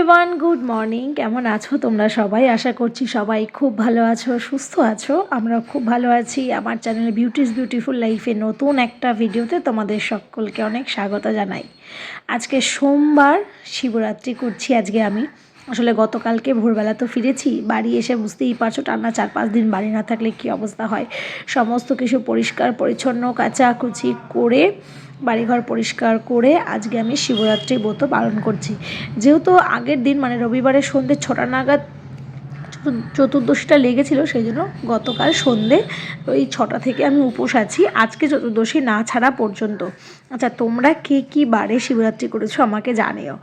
Everyone, good morning. কেমন আছো তোমরা সবাই? আশা করছি সবাই খুব ভালো আছো, সুস্থ আছো। আমরা খুব ভালো আছি। আমার চ্যানেল বিউটিস বিউটিফুল লাইফে নতুন একটা ভিডিওতে তোমাদের সকলকে অনেক স্বাগত জানাই। আজকে সোমবার, শিবরাত্রি করছি আজকে আমি। আসলে গতকালকে ভোরবেলা তো ফিরেছি, বাড়ি এসে বুঝতেই পারছো টানা 4-5 দিন বাড়ি না থাকলে কী অবস্থা হয়। সমস্ত কিছু পরিষ্কার পরিচ্ছন্ন কাচাকুচি করে, বাড়িঘর পরিষ্কার করে আজকে আমি শিবরাত্রি ব্রত পালন করছি। যেহেতু আগের দিন মানে রবিবারের সন্ধ্যে 6টা নাগাদ চতুর্দশীটা লেগেছিল, সেই জন্য গতকাল সন্ধ্যে ওই 6টা থেকে আমি উপোস আছি, আজকে চতুর্দশী না ছাড়া পর্যন্ত। আচ্ছা, তোমরা কে কী বারে শিবরাত্রি করেছো আমাকে জানিও।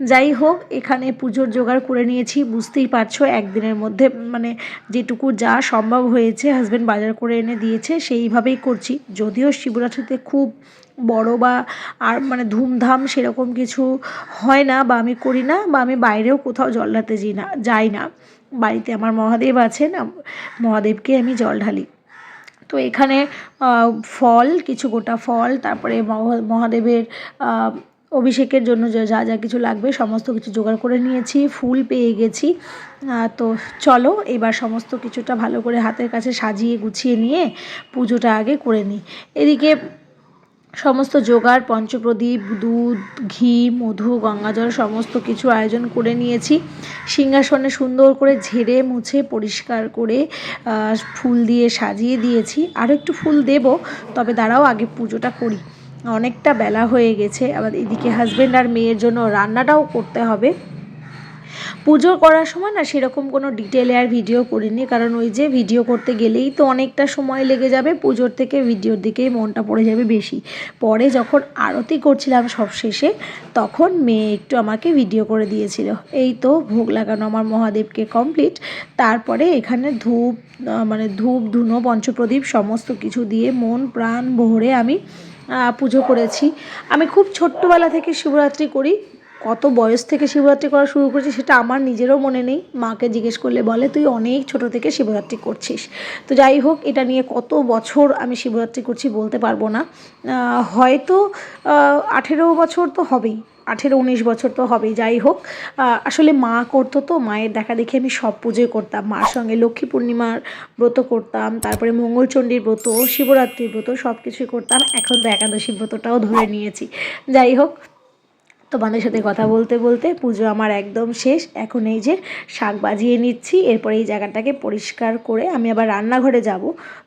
যাই হোক, এখানে পুজোর জোগাড় করে নিয়েছি, বুঝতেই পারছো একদিনের মধ্যে মানে যেটুকু যা সম্ভব হয়েছে হাজব্যান্ড বাজার করে এনে দিয়েছে সেইভাবেই করছি। যদিও শিবরাত্রিতে খুব বড় বা আর মানে ধুমধাম সেরকম কিছু হয় না, বা আমি করি না, বা আমি বাইরেও কোথাও জল ঢালতে যাই না। বাড়িতে আমার মহাদেব আছেন, মহাদেবকে আমি জল ঢালি। তো এখানে ফল, কিছু গোটা ফল, তারপরে মহাদেবের অভিষেকের জন্য যা যা কিছু লাগবে সমস্ত কিছু জোগাড় করে নিয়েছি, ফুল পেয়ে গেছি। তো চলো এবার সমস্ত কিছুটা ভালো করে হাতের কাছে সাজিয়ে গুছিয়ে নিয়ে পুজোটা আগে করে নিই। এদিকে সমস্ত জোগাড়, পঞ্চপ্রদীপ, দুধ, ঘি, মধু, গঙ্গাজল সমস্ত কিছু আয়োজন করে নিয়েছি। সিংহাসনে সুন্দর করে ঝেড়ে মুছে পরিষ্কার করে ফুল দিয়ে সাজিয়ে দিয়েছি। আরও একটু ফুল দেব, তবে দাঁড়াও আগে পুজোটা করি। অনেকটা বেলা হয়ে গেছে। আবার এদিকে হাজব্যান্ড আর মেয়ের জন্য রান্নাটাও করতে হবে। পুজো করার সময় না সেরকম কোনো ডিটেলে আর ভিডিও করিনি, কারণ ওই যে ভিডিও করতে গেলেই তো অনেকটা সময় লেগে যাবে, পুজোর থেকে ভিডিওর দিকেই মনটা পড়ে যাবে বেশি। পরে যখন আরতি করছিলাম সব শেষে, তখন মেয়ে একটু আমাকে ভিডিও করে দিয়েছিল। এই তো ভোগ লাগানো আমার মহাদেবকে কমপ্লিট। তারপরে এখানে ধূপ ধুনো পঞ্চপ্রদীপ সমস্ত কিছু দিয়ে মন প্রাণ ভরে আমি পুজো করেছি। আমি খুব ছোট্টবেলা থেকে শিবরাত্রি করি। কত বয়স থেকে শিবরাত্রি করা শুরু করেছি সেটা আমার নিজেরও মনে নেই। মাকে জিজ্ঞেস করলে বলে তুই অনেক ছোট থেকে শিবরাত্রি করছিস। তো যাই হোক, এটা নিয়ে কত বছর আমি শিবরাত্রি করছি বলতে পারবো না। হয়তো 18 বছর তো হবেই, 18-19 বছর তো হবেই। যাই হোক, আসলে মা করতো, তো মায়ের দেখা দেখে আমি সব পুজোই করতাম। মার সঙ্গে লক্ষ্মী পূর্ণিমার ব্রত করতাম, তারপরে মঙ্গলচণ্ডীর ব্রত, শিবরাত্রির ব্রত সব কিছুই করতাম। এখন তো একাদশী ব্রতটাও ধরে নিয়েছি। যাই হোক, তোমাদের সাথে কথা বলতে বলতে পুজো আমার একদম শেষ। এখন এই যে শাক বাজিয়ে নিচ্ছি, এরপরে এই জায়গাটাকে পরিষ্কার করে আমি আবার রান্নাঘরে যাব।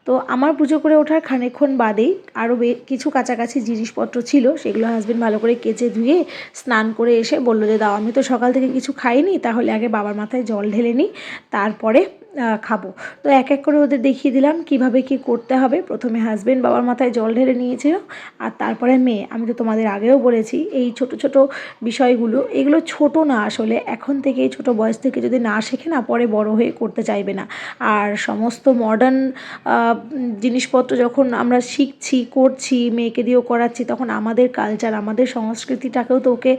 তো আমার পুজো করে ওঠার খানিকক্ষণ বাদেই আরও কিছু কাছাকাছি জিনিসপত্র ছিল, সেগুলো হাজব্যান্ড ভালো করে কেচে ধুয়ে স্নান করে এসে বললো যে দাও, আমি তো সকাল থেকে কিছু খাইনি, তাহলে আগে বাবার মাথায় জল ঢেলে নিই, তারপরে খাবো। তো এক এক করে ওদের দেখিয়ে দিলাম কিভাবে কি করতে হবে। প্রথমে হাজব্যান্ড বাবার মাথায় জল ঢেলে নিয়েছিল, আর তারপরে মেয়ে। আমি তো তোমাদের আগেও বলেছি এই ছোট ছোট বিষয়গুলো, এগুলো ছোট না, আসলে এখন থেকে এই ছোটো বয়স থেকে যদি না শেখে না, পরে বড় হয়ে করতে চাইবে না। আর সমস্ত মডার্ন জিনিসপত্র যখন আমরা শিখছি, করছি, মেয়েকে দিয়েও করাচ্ছি, তখন আমাদের কালচার, আমাদের সংস্কৃতিটাকেও তো ওকে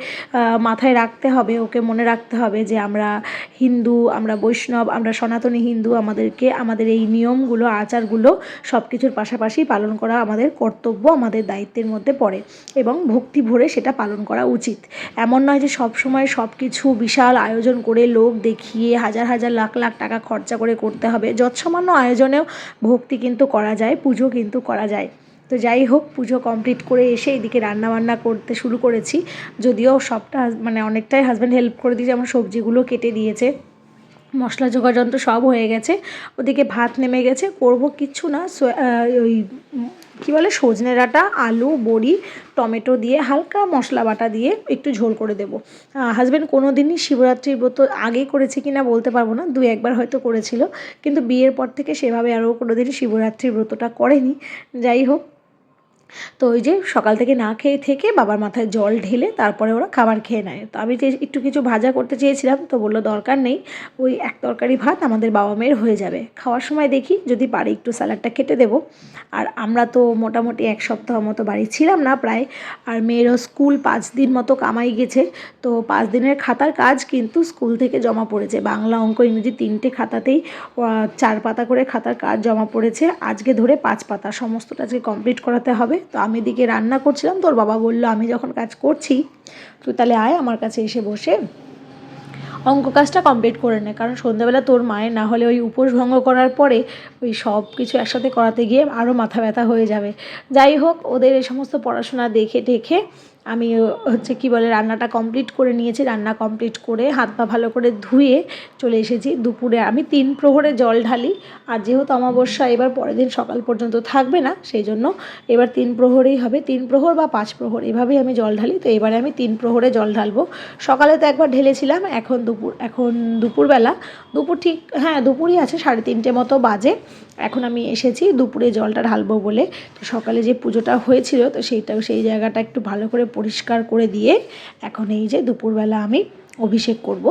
মাথায় রাখতে হবে, ওকে মনে রাখতে হবে যে আমরা হিন্দু, আমরা বৈষ্ণব, আমরা সনাতনী হিন্দু। আমাদেরকে আমাদের এই নিয়মগুলো, আচারগুলো সব কিছুর পাশাপাশি পালন করা আমাদের কর্তব্য, আমাদের দায়িত্বের মধ্যে পড়ে, এবং ভক্তি ভরে সেটা পালন করা উচিত। এমন নয় যে সব সময় সব কিছু বিশাল আয়োজন করে লোক দেখিয়ে হাজার হাজার লাখ লাখ টাকা খরচা করে করতে হবে। যৎসামান্য আয়োজনেও ভক্তি কিন্তু করা যায়, পুজো কিন্তু করা যায়। তো যাই হোক, পুজো কমপ্লিট করে এসে এদিকে রান্নাবান্না করতে শুরু করেছি। যদিও সবটা মানে অনেকটাই হাজব্যান্ড হেল্প করে দিয়েছে, আমার সবজিগুলো কেটে দিয়েছে, মশলা যোগাযন্ত্র সব হয়ে গেছে। ওদিকে ভাত নেমে গেছে, করব কিচ্ছু না, ওই কী বলে সজনে ডাঁটা, আলু, বড়ি, টমেটো দিয়ে হালকা মশলা বাটা দিয়ে একটু ঝোল করে দেবো। হাজব্যান্ড কোনো দিনই শিবরাত্রির ব্রত আগে করেছে কি না বলতে পারবো না, 2-1বার হয়তো করেছিল, কিন্তু বিয়ের পর থেকে সেভাবে আরও কোনো দিনই শিবরাত্রির ব্রতটা করেনি। যাই হোক, তো ওই যে সকাল থেকে না খেয়ে থেকে বাবার মাথায় জল ঢেলে তারপরে ওরা খাবার খেয়ে নেয়। তো আমি একটু কিছু ভাজা করতে চেয়েছিলাম, তো বললো দরকার নেই, ওই এক তরকারি ভাত আমাদের বাবা মেয়ের হয়ে যাবে। খাওয়ার সময় দেখি যদি পারি একটু স্যালাডটা কেটে দেবো। আর আমরা তো মোটামুটি 1 সপ্তাহ মতো বাড়ি ছিলাম না প্রায়। আর মেয়েরও স্কুল 5 দিন মতো কামাই গেছে, তো 5 দিনের খাতার কাজ কিন্তু স্কুল থেকে জমা পড়েছে। বাংলা, অঙ্ক, ইংরেজি 3টে খাতাতেই 4 পাতা করে খাতার কাজ জমা পড়েছে। আজকে ধরে 5 পাতা, সমস্তটা আজকে কমপ্লিট করাতে হবে। তো আমি এদিকে রান্না করছিলাম, তোর বাবা বললো আমি যখন কাজ করছি তুই তাহলে আয় আমার কাছে এসে বসে অঙ্ক কাজটা কমপ্লিট করে নে, কারণ সন্ধ্যাবেলা তোর মায়ের না হলে ওই উপোস ভঙ্গ করার পরে ওই সব কিছু একসাথে করাতে গিয়ে আরও মাথা ব্যথা হয়ে যাবে। যাই হোক, ওদের এই সমস্ত পড়াশোনা দেখে টেখে আমি হচ্ছে কি বলে রান্নাটা কমপ্লিট করে নিয়েছি। রান্না কমপ্লিট করে হাত পা ভালো করে ধুয়ে চলে এসেছি। দুপুরে আমি 3 প্রহরে জল ঢালি, আর যেহেতু অমাবস্যা এবার পরের দিন সকাল পর্যন্ত থাকবে না, সেই জন্য এবার 3 প্রহরেই হবে, 3 প্রহর বা 5 প্রহর এভাবেই আমি জল ঢালি। তো এবারে আমি 3 প্রহরে জল ঢালবো। সকালে তো একবার ঢেলেছিলাম, এখন দুপুরবেলা, দুপুর ঠিক হ্যাঁ দুপুরই আছে, 3:30 মতো বাজে। এখন আমি এসেছি দুপুরে জলটা ঢালবো বলে। তো সকালে যে পুজোটা হয়েছিল তো সেই জায়গাটা একটু ভালো করে পরিষ্কার করে দিয়ে এখন এই যে দুপুরবেলা আমি অভিষেক করব।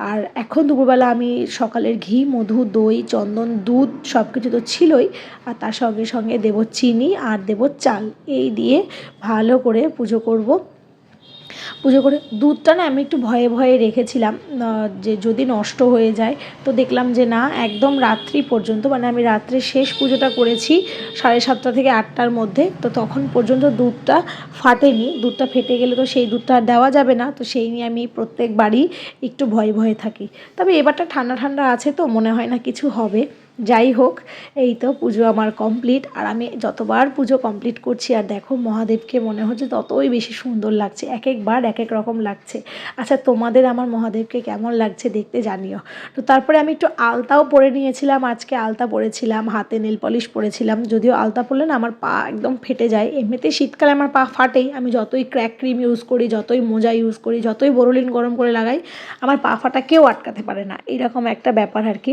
আর এখন দুপুরবেলা আমি সকালের ঘি, মধু, দই, চন্দন, দুধ সব কিছু তো ছিলই, আর তার সঙ্গে সঙ্গে দেবো চিনি আর দেবো চাল। এই দিয়ে ভালো করে পুজো করব। পুজো করে দুধটা না আমি একটু ভয়ে ভয়ে রেখেছিলাম যে যদি নষ্ট হয়ে যায়, তো দেখলাম যে না, একদম রাত্রি পর্যন্ত, মানে আমি রাত্রে শেষ পুজোটা করেছি 7:30 থেকে 8টার মধ্যে, তো তখন পর্যন্ত দুধটা ফাটেনি। দুধটা ফেটে গেলে তো সেই দুধটা আর দেওয়া যাবে না, তো সেই নিয়ে আমি প্রত্যেকবারই একটু ভয়ে ভয়ে থাকি। তবে এবারটা ঠান্ডা ঠান্ডা আছে তো মনে হয় না কিছু হবে। যাই হোক, এই তো পুজো আমার কমপ্লিট। আর আমি যতবার পুজো কমপ্লিট করছি আর দেখো মহাদেবকে মনে হচ্ছে ততই বেশি সুন্দর লাগছে, এক একবার এক এক রকম লাগছে। আচ্ছা, তোমাদের আমার মহাদেবকে কেমন লাগছে দেখতে জানিও। তো তারপরে আমি একটু আলতাও পরে নিয়েছিলাম, আজকে আলতা পরেছিলাম, হাতে নেল পলিশ পরেছিলাম। যদিও আলতা পরলে না আমার পা একদম ফেটে যায়, এমনিতেই শীতকালে আমার পা ফাটেই, আমি যতই ক্র্যাক ক্রিম ইউজ করি, যতই মোজা ইউজ করি, যতই বোরোলিন গরম করে লাগাই, আমার পা ফাটা কেউ আটকাতে পারে না, এরকম একটা ব্যাপার আর কি।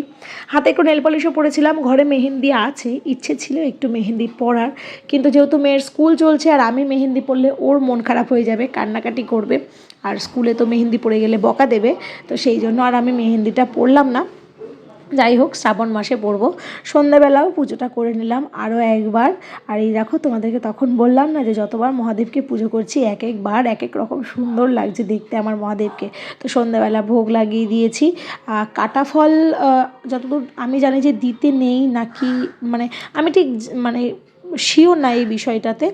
হাতে একটু নেল পলিশও পরেছিলাম, ঘরে মেহেন্দি আছে, ইচ্ছে ছিল একটু মেহেন্দি পরার, কিন্তু যেহেতু মেয়ের স্কুল চলছে আর আমি মেহেন্দি পরলে ওর মন খারাপ হয়ে যাবে, কান্নাকাটি করবে, আর স্কুলে তো মেহেন্দি পরে গেলে বকা দেবে, তো সেই জন্য আর আমি মেহেন্দিটা পরলাম না। যাই হোক, শ্রাবণ মাসে পড়বো। সন্ধ্যাবেলাও পুজোটা করে নিলাম আরও একবার। আর এই দেখো, তোমাদেরকে তখন বললাম না যে যতবার মহাদেবকে পুজো করছি এক একবার এক এক রকম সুন্দর লাগছে দেখতে আমার মহাদেবকে। তো সন্ধ্যাবেলা ভোগ লাগিয়ে দিয়েছি। কাটা ফল যতদূর আমি জানি যে দিতে নেই নাকি, মানে আমি ঠিক মানে শিওর না এই বিষয়টাতে।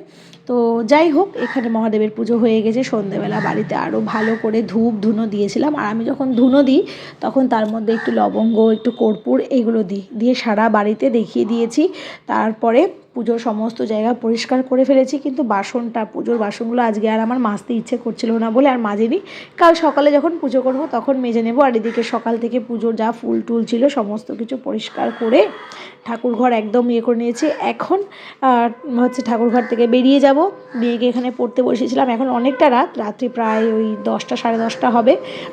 তো যাই হোক, এখানে মহাদেবের পুজো হয়ে গেছে। সন্ধ্যেবেলা বাড়িতে আরও ভালো করে ধূপ ধুনো দিয়েছিলাম, আর আমি যখন ধুনো দিই তখন তার মধ্যে একটু লবঙ্গ, একটু কর্পূর এগুলো দিয়ে সারা বাড়িতে দেখিয়ে দিয়েছি। তারপরে পুজোর সমস্ত জায়গা পরিষ্কার করে ফেলেছি, কিন্তু পুজোর বাসনগুলো আজকে আর আমার মাজতে ইচ্ছে করছিল না বলে আর মাজিনি। কাল সকালে যখন পুজো করব তখন মেজে নেব। আর এদিকে সকাল থেকে পুজোর যা ফুল টুল ছিল সমস্ত কিছু পরিষ্কার করে ঠাকুরঘর একদম করে নিয়েছি। এখন হচ্ছে ঠাকুরঘর থেকে বেরিয়ে যাব, মেয়েকে এখানে পড়তে বসেছিলাম। এখন অনেকটা রাত্রি প্রায় ওই 10টা 10:30 হবে।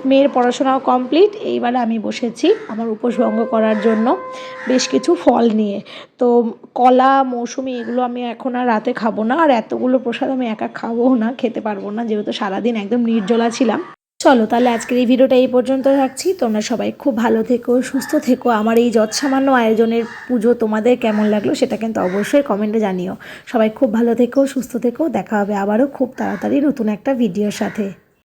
মেয়ের পড়াশোনাও কমপ্লিট। এইবারে আমি বসেছি আমার উপোস ভঙ্গ করার জন্য বেশ কিছু ফল নিয়ে। তো কলা, মৌসুমি এগুলো আমি এখন আর রাতে খাবো না, আর এতগুলো প্রসাদ আমি একা খাবও না, খেতে পারবো না, যেহেতু সারাদিন একদম নির্জলা ছিলাম। চলো তাহলে আজকের এই ভিডিওটা এই পর্যন্ত রাখছি। তোমরা সবাই খুব ভালো থেকো, সুস্থ থেকো। আমার এই যৎসামান্য আয়োজনের পুজো তোমাদের কেমন লাগলো সেটা কিন্তু অবশ্যই কমেন্টে জানিও। সবাই খুব ভালো থেকো, সুস্থ থেকো। দেখা হবে আবারও খুব তাড়াতাড়ি নতুন একটা ভিডিওর সাথে।